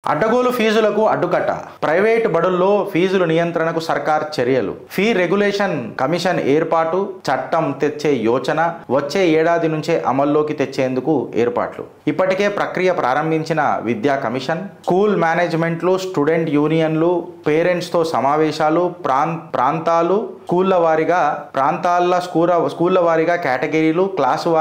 అడ్డగోలు ఫీజులకు అడ్డుకట్ట. ప్రైవేట్ బడుల్లో ఫీజుల నియంత్రణకు సర్కార్ చర్యలు. ఫీ రెగ్యులేషన్ కమిషన్ ఏర్పాటు, చట్టం తెచ్చే యోచన వచ్చే ఏడాది నుంచే అమల్లోకి తెచ్చేందుకు ఏర్పాట్లు. ఇప్పటికే ప్రక్రియ ప్రారంభించిన విద్యా కమిషన్, స్కూల్ మేనేజ్మెంట్లు, స్టూడెంట్ యూనియన్లు, పేరెంట్స్తో సమావేశాలు, ప్రాంతాల వారీగా కేటగిరీలు, క్లాసుల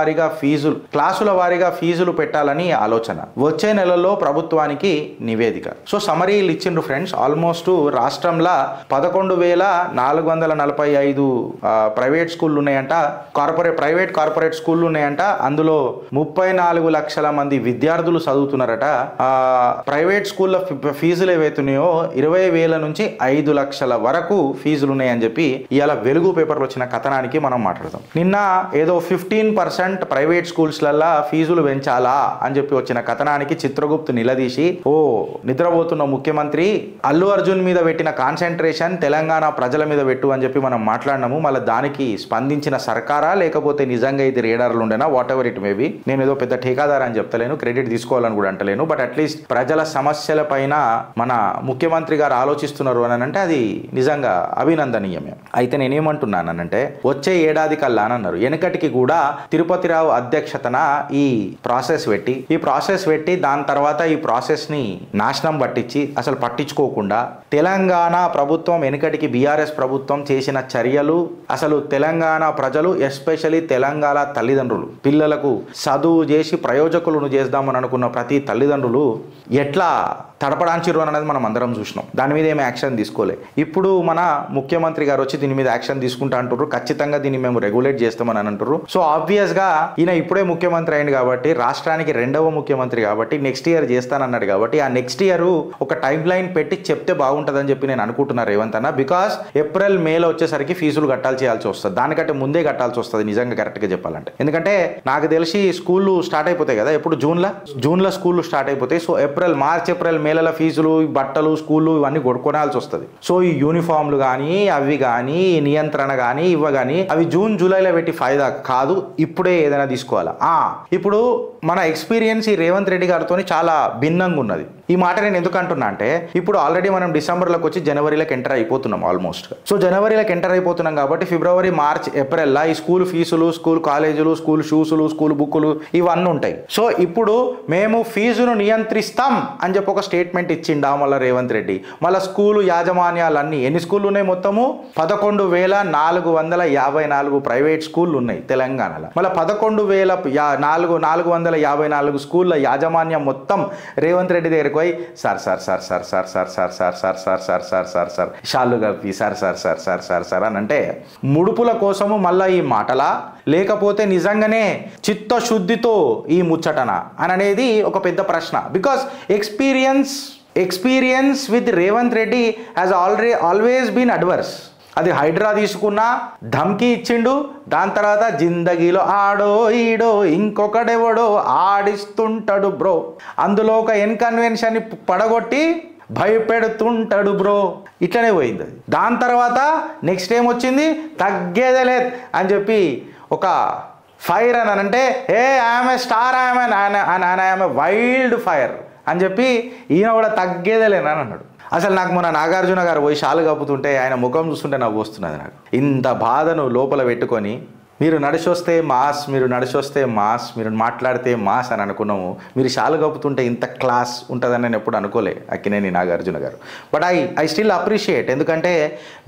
వారీగా ఫీజులు పెట్టాలని ఆలోచన. వచ్చే నెలలో ప్రభుత్వానికి నివేదిక. సో సమరీలు ఇచ్చిండ్రు ఫ్రెండ్స్. ఆల్మోస్ట్ రాష్ట్రంలో 11,445 ప్రైవేట్ స్కూళ్ళు ఉన్నాయంట, కార్పొరేట్ స్కూళ్ళు ఉన్నాయంట. అందులో 34 లక్షల మంది విద్యార్థులు చదువుతున్నారట. ప్రైవేట్ స్కూళ్ళ ఫీజులు ఏవైతున్నాయో 20,000 నుంచి 5 లక్షల వరకు ఫీజులు ఉన్నాయని చెప్పి ఇవాళ వెలుగు పేపర్లో వచ్చిన కథనానికి మనం మాట్లాడదాం. నిన్న ఏదో 15% ప్రైవేట్ స్కూల్స్లల్లా ఫీజులు పెంచాలా అని చెప్పి వచ్చిన కథనానికి చిత్రగుప్తు నిలదీసి, ఓ నిద్రపోతున్న ముఖ్యమంత్రి, అల్లు అర్జున్ మీద పెట్టిన కాన్సన్ట్రేషన్ తెలంగాణ ప్రజల మీద పెట్టు అని చెప్పి మనం మాట్లాడినాము. మళ్ళీ దానికి స్పందించిన సర్కారా లేకపోతే నిజంగా ఇది రేడార్లు ఉండేనా, వాట్ ఎవర్ ఇట్ మేబీ. నేను ఏదో పెద్ద ఠేకాదారు అని చెప్తలేను, క్రెడిట్ తీసుకోవాలని కూడా అంటలేను. బట్ అట్లీస్ట్ ప్రజల సమస్యల పైన మన ముఖ్యమంత్రి గారు ఆలోచిస్తున్నారు అని అంటే అది నిజంగా అభినందనీయమే. అయితే నేనేమంటున్నానంటే వచ్చే ఏడాది కల్లా అని అన్నారు. వెనకటికి కూడా తిరుపతిరావు అధ్యక్షతన ఈ ప్రాసెస్ పెట్టి దాని తర్వాత ఈ ప్రాసెస్ ని నాశనం పట్టించి అసలు పట్టించుకోకుండా తెలంగాణ ప్రభుత్వం, వెనుకటికి బీఆర్ఎస్ ప్రభుత్వం చేసిన చర్యలు, అసలు తెలంగాణ ప్రజలు ఎస్పెషల్లీ తెలంగాణ తల్లిదండ్రులు పిల్లలకు చదువు చేసి ప్రయోజకులను చేద్దామని అనుకున్న ప్రతి తల్లిదండ్రులు ఎట్లా తడపడాంచిరు అనేది మనం అందరం చూసినాం. దాని మీద ఏమి యాక్షన్ తీసుకోలే. ఇప్పుడు మన ముఖ్యమంత్రి గారు వచ్చి దీని మీద యాక్షన్ తీసుకుంటా అంటారు. ఖచ్చితంగా దీన్ని మేము రెగ్యులేట్ చేస్తామని అంటారు. సో ఆబ్వియస్ గా ఈయన ఇప్పుడే ముఖ్యమంత్రి అయింది కాబట్టి, రాష్ట్రానికి 2వ ముఖ్యమంత్రి కాబట్టి, నెక్స్ట్ ఇయర్ చేస్తానన్నాడు కాబట్టి ఆ నెక్స్ట్ ఇయర్ ఒక టైం లైన్ పెట్టి చెప్తే బాగుంటుందని చెప్పి నేను అనుకుంటున్నా రేవంత్ అన్న. బికాస్ ఏప్రిల్ మేలో వచ్చేసరికి ఫీజులు చేయాల్సి వస్తుంది. దానికంటే ముందే కట్టాల్సి వస్తుంది నిజంగా కరెక్ట్ గా చెప్పాలంటే. ఎందుకంటే నాకు తెలిసి స్కూళ్ళు స్టార్ట్ అయిపోతాయి కదా, ఎప్పుడు జూన్లో స్కూళ్ళు స్టార్ట్ అయిపోతాయి. సో మార్చ్ ఏప్రిల్ మేల ఫీజులు, బట్టలు, స్కూళ్ళు ఇవన్నీ కొనుక్కోనాల్సి వస్తుంది. సో ఈ యూనిఫామ్లు కానీ అవి కానీ నియంత్రణ కానీ కానీ అవి జూన్ జూలైలో పెట్టి ఫాయిదా కాదు, ఇప్పుడే ఏదైనా తీసుకోవాలా. ఇప్పుడు మన ఎక్స్పీరియన్స్ ఈ రేవంత్ రెడ్డి గారితో చాలా భిన్నంగా ఉన్నది. ఈ మాట నేను ఎందుకు అంటున్నా అంటే, ఇప్పుడు ఆల్రెడీ మనం డిసెంబర్లోకి వచ్చి జనవరిలోకి ఎంటర్ అయిపోతున్నాం ఆల్మోస్ట్. సో జనవరిలోకి ఎంటర్ అయిపోతున్నాం కాబట్టి ఫిబ్రవరి, మార్చ్, ఏప్రిల్లో ఈ స్కూల్ ఫీజులు, స్కూల్ కాలేజీలు, స్కూల్ షూసులు, స్కూల్ బుక్కులు ఇవన్నీ ఉంటాయి. సో ఇప్పుడు మేము ఫీజును నియంత్రిస్తాం అని చెప్పి ఒక స్టేట్మెంట్ ఇచ్చిండా మళ్ళీ రేవంత్ రెడ్డి. మళ్ళీ స్కూలు యాజమాన్యాలన్నీ ఎన్ని స్కూళ్ళు ఉన్నాయి మొత్తము 11,454 ప్రైవేట్ స్కూళ్ళు ఉన్నాయి తెలంగాణలో. మళ్ళీ 11,454 స్కూళ్ళ యాజమాన్యం మొత్తం రేవంత్ రెడ్డి దగ్గరకు పోయి సార్ షాళ్ళు కప్పి సార్ అని అంటే ముడుపుల కోసము మళ్ళీ ఈ మాటలా, లేకపోతే నిజంగానే చిత్తశుద్ధితో ఈ ముచ్చటన అని అనేది ఒక పెద్ద ప్రశ్న. Because experience with Revanth Reddy has always been adverse. అది హైడ్రా తీసుకున్నా ధమ్కి ఇచ్చిండు, దాని తర్వాత జిందగీలో ఆడో ఈడో ఇంకొకడెవడో ఆడిస్తుంటాడు బ్రో, అందులో ఒక ఇన్కన్వెన్షన్ పడగొట్టి భయపెడుతుంటాడు బ్రో, ఇట్లనే పోయింది. దాని తర్వాత నెక్స్ట్ ఏం వచ్చింది, తగ్గేదేలే అని చెప్పి ఒక ఫైర్ అని అంటే I'm a star, I'm a wild fire అని చెప్పి ఈయన కూడా తగ్గేదేలేనని అన్నాడు. అసలు నాకు మొన్న నాగార్జున గారు పోయి షాలు కప్పుతుంటే ఆయన ముఖం చూస్తుంటే నవ్వు వస్తున్నది నాకు. ఇంత బాధను లోపల పెట్టుకొని మీరు నడిచొస్తే మాస్, మీరు మాట్లాడితే మాస్ అని అనుకున్నాము. మీరు షాలు కప్పుతుంటే ఇంత క్లాస్ ఉంటుందని నేను ఎప్పుడు అనుకోలే అక్కినేని నాగార్జున గారు. But I still appreciate. ఎందుకంటే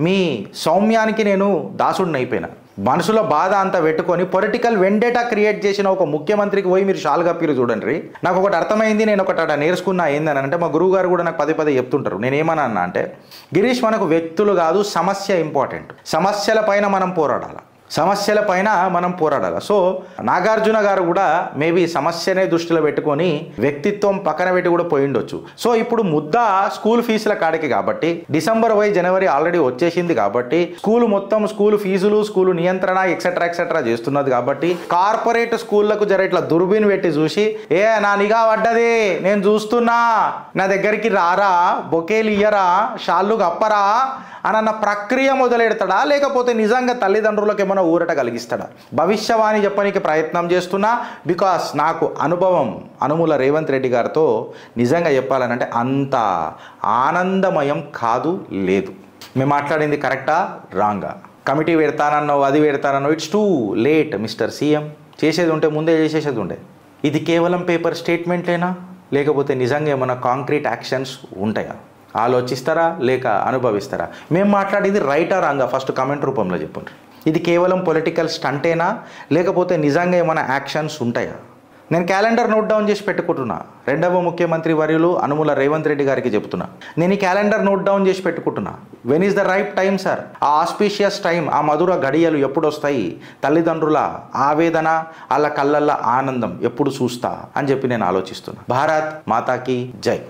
మీ సౌమ్యానికి నేను దాసుడిని అయిపోయినా. మనసులో బాధ అంతా పెట్టుకొని పొలిటికల్ వెండేటా క్రియేట్ చేసిన ఒక ముఖ్యమంత్రికి పోయి మీరు షాల్ కప్పిరు చూడండి. నాకు ఒకటి అర్థమైంది, నేను ఒకటి నేర్చుకున్నా. ఏందని అంటే మా గురువు గారు కూడా నాకు పదే చెప్తుంటారు. నేనేమన్నా అంటే, గిరీష్ మనకు వ్యక్తులు కాదు సమస్య ఇంపార్టెంట్, సమస్యల పైన మనం పోరాడాలి. సో నాగార్జున గారు కూడా మేబీ సమస్యనే దృష్టిలో పెట్టుకొని వ్యక్తిత్వం పక్కన పెట్టి కూడా పోయిండొచ్చు. సో ఇప్పుడు ముద్ద స్కూల్ ఫీజుల కాడికి కాబట్టి డిసెంబర్ పోయి జనవరి ఆల్రెడీ వచ్చేసింది కాబట్టి స్కూల్ ఫీజులు, స్కూలు నియంత్రణ ఎక్సెట్రా చేస్తున్నది కాబట్టి కార్పొరేట్ స్కూళ్లకు జర ఇట్లా దుర్బీన్ పెట్టి చూసి నా నిఘా పడ్డది, నేను చూస్తున్నా, నా దగ్గరికి రారా, బొకేలు ఇయ్యరా, షాళ్ళు కప్పరా అన్న ప్రక్రియ మొదలెడతాడా, లేకపోతే నిజంగా తల్లిదండ్రులకు ఏమైనా ఏమన్నా ఊరట కలిగిస్తాడా? భవిష్యవాణి చెప్పడానికి ప్రయత్నం చేస్తున్నా, బికాస్ నాకు అనుభవం అనుముల రేవంత్ రెడ్డి గారితో నిజంగా చెప్పాలనంటే అంత ఆనందమయం కాదు, లేదు. మేము మాట్లాడింది కరెక్టా రాంగా? కమిటీ పెడతానన్నావు, అది పెడతానన్నావు, it's too late mister CM. చేసేది ఉంటే ముందే చేసేసేది ఉండే. ఇది కేవలం పేపర్ స్టేట్మెంట్లేనా, లేకపోతే నిజంగా ఏమైనా కాంక్రీట్ యాక్షన్స్ ఉంటాయా? ఆలోచిస్తారా లేక అనుభవిస్తారా? మేము మాట్లాడేది రైటా రాంగా ఫస్ట్ కమెంట్ రూపంలో చెప్పండి. ఇది కేవలం పొలిటికల్ స్టంటేనా, లేకపోతే నిజంగా ఏమైనా యాక్షన్స్ ఉంటాయా? నేను క్యాలెండర్ నోట్ డౌన్ చేసి పెట్టుకుంటున్నా. రెండవ ముఖ్యమంత్రి వర్యులు అనుముల రేవంత్ రెడ్డి గారికి చెప్తున్నా, నేను ఈ క్యాలెండర్ నోట్ డౌన్ చేసి పెట్టుకుంటున్నా. When is the right time sir? ఆ ఆస్పీషియస్ టైం, ఆ మధుర గడియలు ఎప్పుడు వస్తాయి? తల్లిదండ్రుల ఆవేదన, వాళ్ళ కళ్ళల్లో ఆనందం ఎప్పుడు చూస్తా అని చెప్పి నేను ఆలోచిస్తున్నా. భారత్ మాతాకి జై.